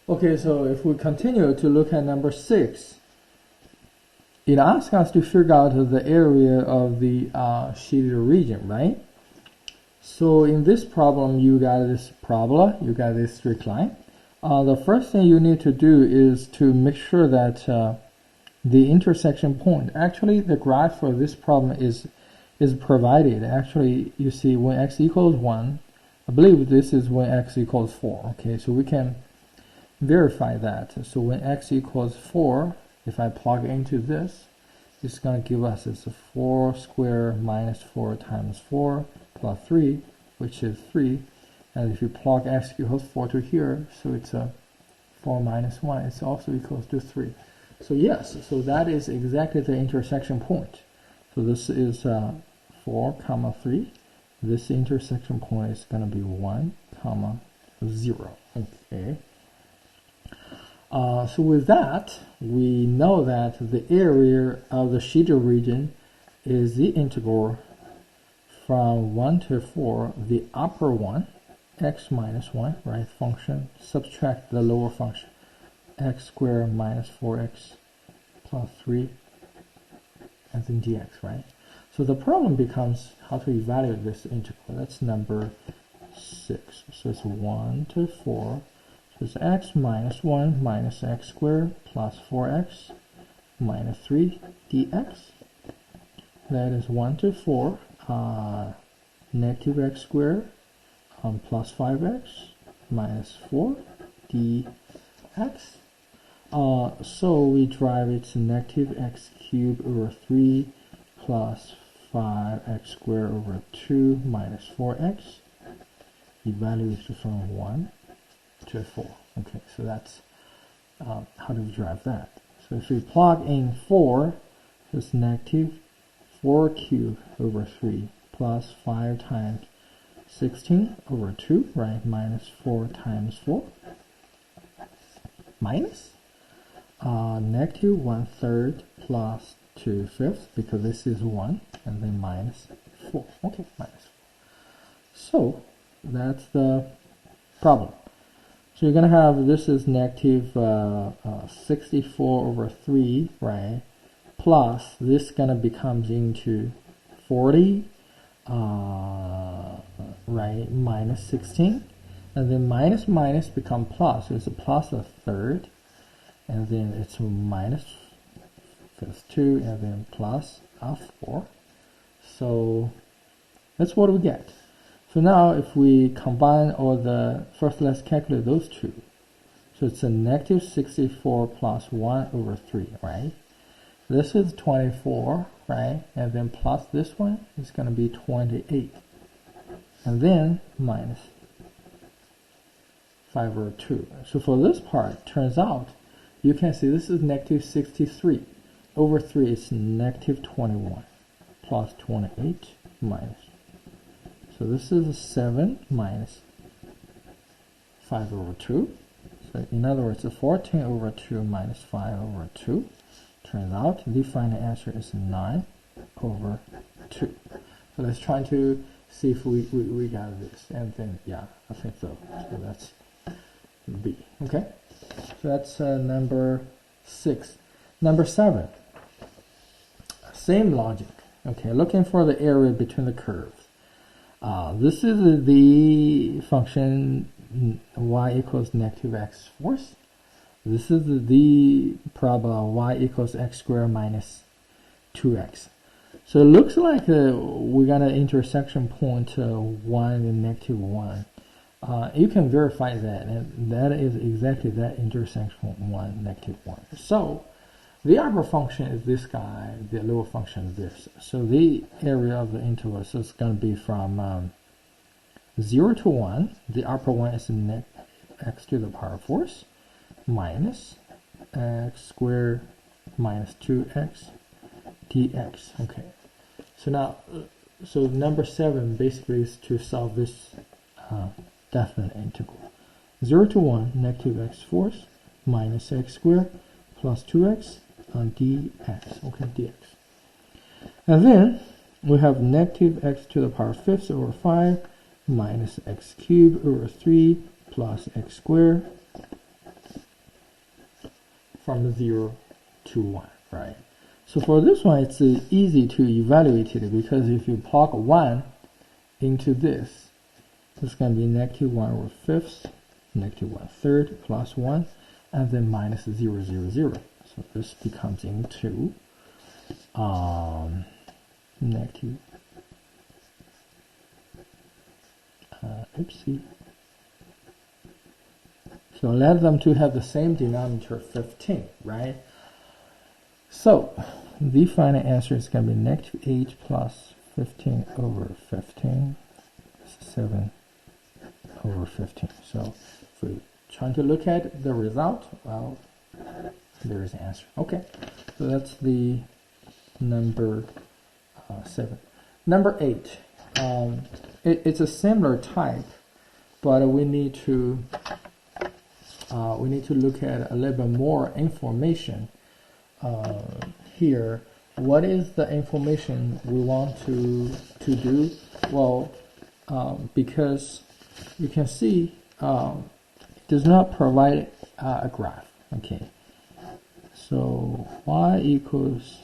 Okay, so if we continue to look at number 6, it asks us to figure out the area of the shaded region, right? So in this problem, you got this parabola, you got this straight line. The first thing you need to do is to make sure that the intersection point, actually the graph for this problem is provided. Actually, you see when x equals 1, I believe this is when x equals 4. Okay, so we can verify that. So when x equals 4, if I plug into this, it's going to give us this 4 squared minus 4 times 4 plus 3, which is 3. And if you plug x equals 4 to here, so it's a 4 minus 1, it's also equals to 3. So yes, so that is exactly the intersection point. So this is 4 comma 3. This intersection point is going to be 1 comma 0. Okay. So with that, we know that the area of the shaded region is the integral from 1 to 4, the upper one, x minus 1, right, function, subtract the lower function, x squared minus 4x plus 3, and then dx, right? So the problem becomes how to evaluate this integral. That's number 6. So it's 1 to 4. So it's x minus 1 minus x squared plus 4x minus 3 dx. That is 1 to 4, negative x squared plus 5x minus 4 dx. So we derive it's negative x cubed over 3 plus 5x squared over 2 minus 4x. Evaluation from 1 to 4. Okay, so that's how do we derive that? So if we plug in 4, it's negative 4 cubed over 3 plus 5 times 16 over 2, right? Minus 4 times 4. Minus negative 1/3 plus 2/5, because this is 1, and then minus 4. Okay, minus 4. So that's the problem. So you're going to have, this is negative 64 over 3, right? Plus, this going to becomes into 40, right, minus 16. And then minus minus become plus. So it's a plus 1/3. And then it's minus 2, and then plus 4. So that's what we get. So now if we combine all the, first let's calculate those two. So it's a negative 64 plus 1 over 3, right? This is 24, right? And then plus this one is going to be 28. And then minus 5 over 2. So for this part, turns out, you can see this is negative 63. Over 3 is negative 21 plus 28 minus. So this is 7 minus 5 over 2. So in other words, 14 over 2 minus 5 over 2. Turns out the final answer is 9 over 2. So let's try to see if we got this. And then, yeah, I think so. So that's B. Okay? So that's number 6. Number 7. Same logic. Okay, looking for the area between the curves. This is the function y equals negative x fourths. This is the parabola y equals x squared minus 2x. So it looks like we got an intersection point 1 and negative 1. You can verify that, and that is exactly that intersection 1, negative 1. So the upper function is this guy, the lower function is this. So the area of the interval is going to be from 0 to 1. The upper one is x to the power 4th minus x squared minus 2x dx. Okay. So now, so number 7 basically is to solve this definite integral. 0 to 1, negative x fourths minus x squared plus 2x on dx. Okay, dx. And then we have negative x to the power 5th over 5 minus x cubed over 3 plus x squared from 0 to 1, right? So for this one, it's easy to evaluate it because if you plug 1 into this, it's going to be negative 1 over fifths, negative 1/3 plus 1, and then minus 0, 0, 0. So this becomes into negative, oopsie. So let them to have the same denominator, 15, right? So the final answer is going to be negative 8 plus 15 over 15, 7 over 15. So if we're trying to look at the result, well, there is an answer. Okay, so that's the number 7. Number 8, it's a similar type, but we need to look at a little bit more information here. What is the information we want to do? Well, because you can see it does not provide a graph. Okay, so y equals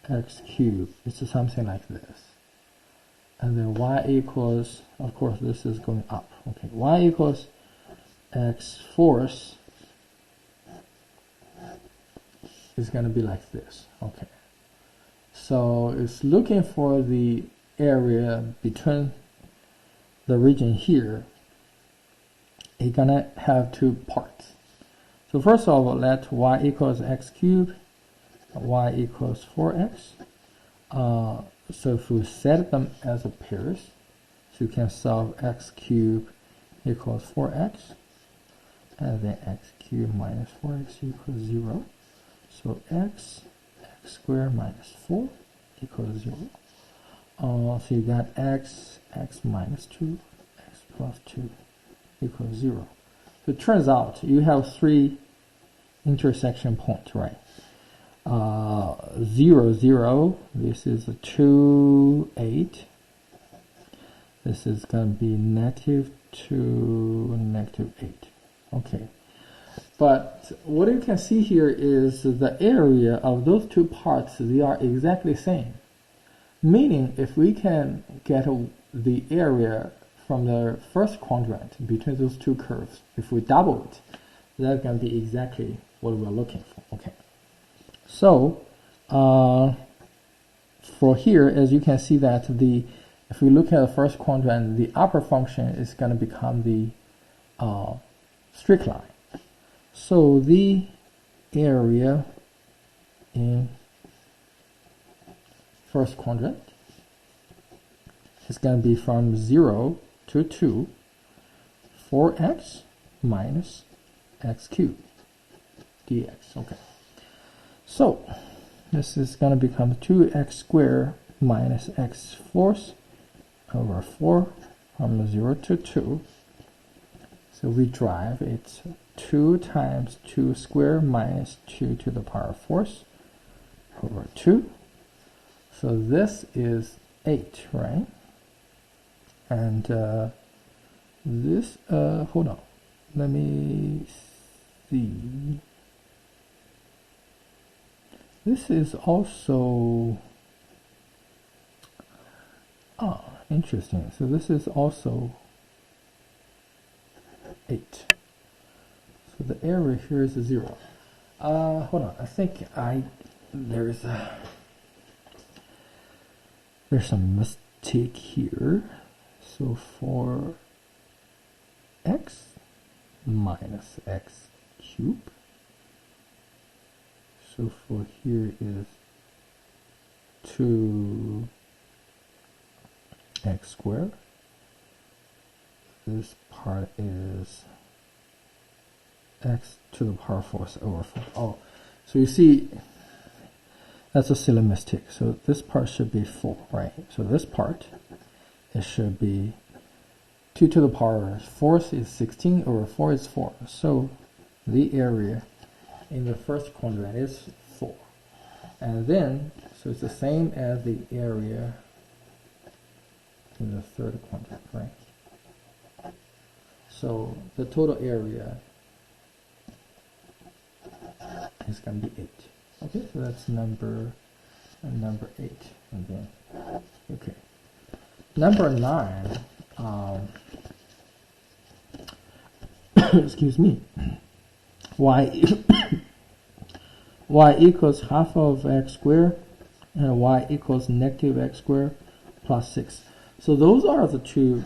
x cubed. It's something like this, and then y equals, of course, this is going up. Okay, y equals x fourths is going to be like this. Okay, so it's looking for the area between the region here. It's gonna have two parts. So first of all, let y equals x cubed, y equals 4x. So if we set them as a pairs, so you can solve x cubed equals 4x, and then x cubed minus 4x equals 0. So x squared minus 4 equals 0. So you got x minus 2, x plus 2 equals 0. So it turns out you have 3 intersection points, right? 0, 0, this is a 2, 8. This is going to be negative 2, negative 8. Okay. But what you can see here is the area of those two parts, they are exactly the same. Meaning, if we can get the area from the first quadrant between those two curves, if we double it, that's going to be exactly what we're looking for. Okay. So, for here, as you can see that if we look at the first quadrant, the upper function is going to become the straight line. So the area in first quadrant is going to be from 0 to 2, 4x minus x cubed dx. Okay. So this is going to become 2x squared minus x fourths over 4 from 0 to 2. So we drive it's 2 times 2 squared minus 2 to the power 4th over 2. So this is 8, right? And this, hold on, let me see. This is also, interesting. So this is also 8. So the area here is 0. Hold on, I think there's some mistake here. So for x minus x cubed, so for here is 2x squared. This part is x to the power 4th over 4. Oh, so you see, that's a silly mistake. So this part should be 4, right? So this part, it should be 2 to the power 4th is 16 over 4 is 4. So the area in the first quadrant is 4. And then, so it's the same as the area in the third quadrant, right? So the total area is going to be 8. Okay, so that's number 8. And then, okay. Number 9, excuse me, y equals half of x squared and y equals negative x squared plus 6. So those are the two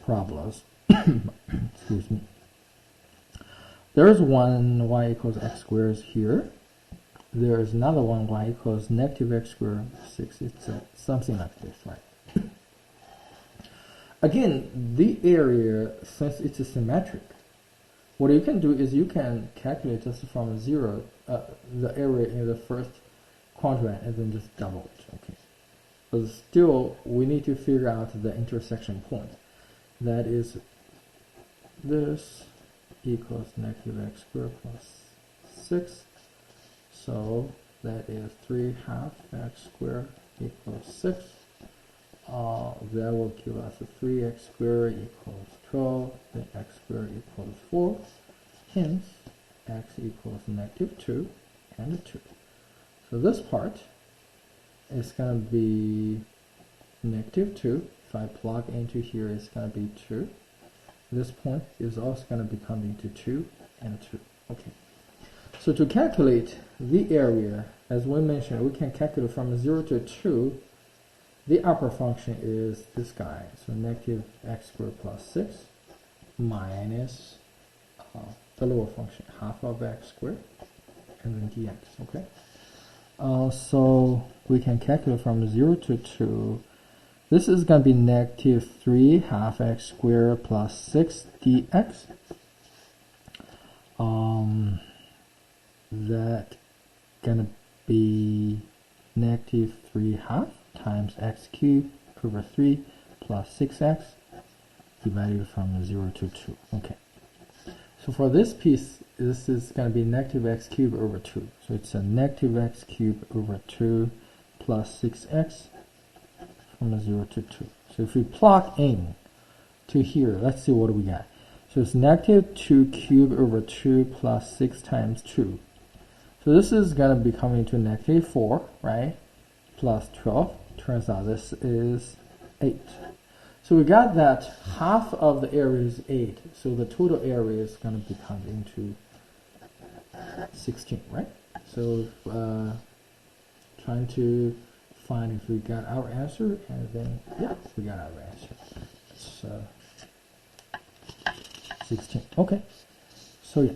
problems. Excuse me. There's one y equals x squared here. There is another one y equals negative x squared 6. It's something like this, right? Again, the area, since it's a symmetric, what you can do is you can calculate just from 0 the area in the first quadrant and then just double it. Okay. But still, we need to figure out the intersection point. That is, this equals negative x squared plus 6. So that is 3/2 x squared equals 6. That will give us a 3x squared equals 12, then x squared equals 4. Hence, x equals negative 2 and 2. So this part is going to be negative 2. If I plug into here, it's going to be 2. This point is also going to become into 2 and 2. Okay. So to calculate the area, as we mentioned, we can calculate from 0 to 2. The upper function is this guy. So negative x squared plus 6 minus the lower function, half of x squared, and then dx. Okay. So we can calculate from 0 to 2. This is going to be negative 3/2 x squared plus 6 dx. That gonna be negative 3/2 times x cubed over 3 plus 6x divided from 0 to 2. Okay. So for this piece, this is going to be negative x cubed over 2. So it's a negative x cubed over 2 plus 6x from 0 to 2. So if we plug in to here, let's see what we got. So it's negative 2 cubed over 2 plus 6 times 2. So this is going to be coming to negative 4, right? Plus 12. Turns out this is 8. So we got that half of the area is 8. So the total area is going to become into 16, right? So trying to find if we got our answer, and then, yeah, we got our answer. It's 16. Okay. So yeah.